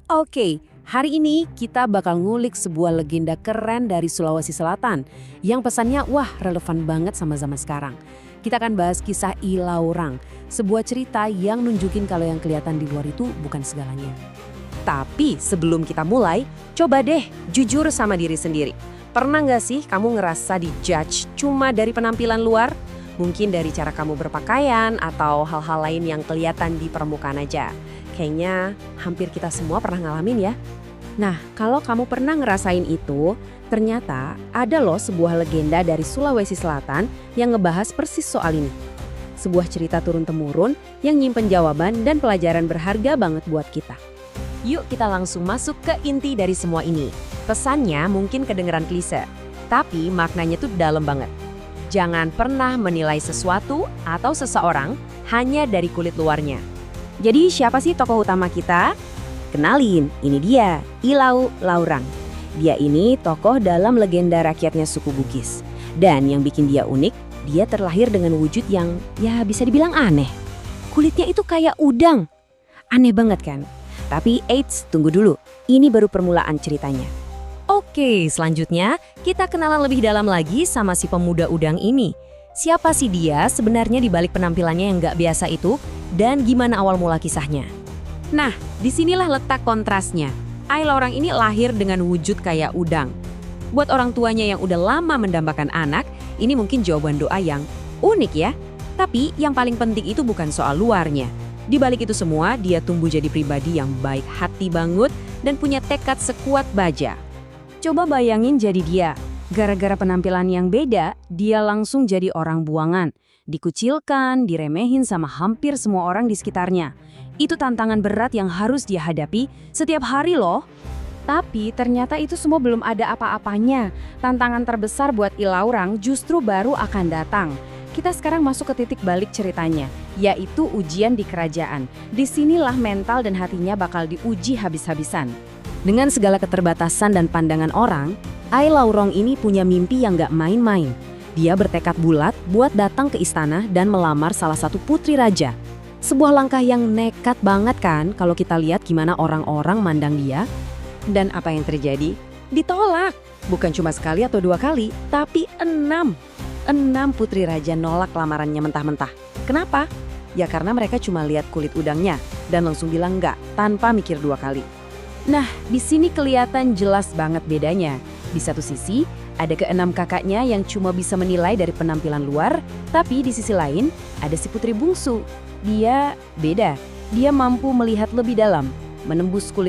Oke, hari ini kita bakal ngulik sebuah legenda keren dari Sulawesi Selatan yang pesannya wah relevan banget sama zaman sekarang. Kita akan bahas kisah Ilaurang, sebuah cerita yang nunjukin kalau yang kelihatan di luar itu bukan segalanya. Tapi sebelum kita mulai, coba deh jujur sama diri sendiri. Pernah nggak sih kamu ngerasa dijudge cuma dari penampilan luar? Mungkin dari cara kamu berpakaian atau hal-hal lain yang kelihatan di permukaan aja. Kayaknya hampir kita semua pernah ngalamin ya. Nah, kalau kamu pernah ngerasain itu, ternyata ada loh sebuah legenda dari Sulawesi Selatan yang ngebahas persis soal ini. Sebuah cerita turun-temurun yang nyimpen jawaban dan pelajaran berharga banget buat kita. Yuk kita langsung masuk ke inti dari semua ini. Pesannya mungkin kedengeran klise, tapi maknanya tuh dalam banget. Jangan pernah menilai sesuatu atau seseorang hanya dari kulit luarnya. Jadi siapa sih tokoh utama kita? Kenalin, ini dia, Ilaurang. Dia ini tokoh dalam legenda rakyatnya suku Bugis. Dan yang bikin dia unik, dia terlahir dengan wujud yang ya bisa dibilang aneh. Kulitnya itu kayak udang. Aneh banget kan? Tapi eits, tunggu dulu. Ini baru permulaan ceritanya. Oke, selanjutnya kita kenalan lebih dalam lagi sama si pemuda udang ini. Siapa sih dia sebenarnya di balik penampilannya yang nggak biasa itu dan gimana awal mula kisahnya? Nah, disinilah letak kontrasnya. Ilaurang ini lahir dengan wujud kayak udang. Buat orang tuanya yang udah lama mendambakan anak, ini mungkin jawaban doa yang unik ya. Tapi yang paling penting itu bukan soal luarnya. Di balik itu semua, dia tumbuh jadi pribadi yang baik hati banget dan punya tekad sekuat baja. Coba bayangin jadi dia. Gara-gara penampilan yang beda, dia langsung jadi orang buangan. Dikucilkan, diremehin sama hampir semua orang di sekitarnya. Itu tantangan berat yang harus dia hadapi setiap hari loh. Tapi ternyata itu semua belum ada apa-apanya. Tantangan terbesar buat Ilaurang justru baru akan datang. Kita sekarang masuk ke titik balik ceritanya, yaitu ujian di kerajaan. Disinilah mental dan hatinya bakal diuji habis-habisan. Dengan segala keterbatasan dan pandangan orang, Ilaurang ini punya mimpi yang gak main-main. Dia bertekad bulat buat datang ke istana dan melamar salah satu putri raja. Sebuah langkah yang nekat banget kan kalau kita lihat gimana orang-orang mandang dia. Dan apa yang terjadi? Ditolak. Bukan cuma sekali atau dua kali, tapi 6. 6 putri raja nolak lamarannya mentah-mentah. Kenapa? Ya karena mereka cuma lihat kulit udangnya dan langsung bilang enggak tanpa mikir dua kali. Nah, di sini kelihatan jelas banget bedanya. Di satu sisi, ada ke-6 kakaknya yang cuma bisa menilai dari penampilan luar, tapi di sisi lain, ada si putri bungsu. Dia beda. Dia mampu melihat lebih dalam, menembus kulit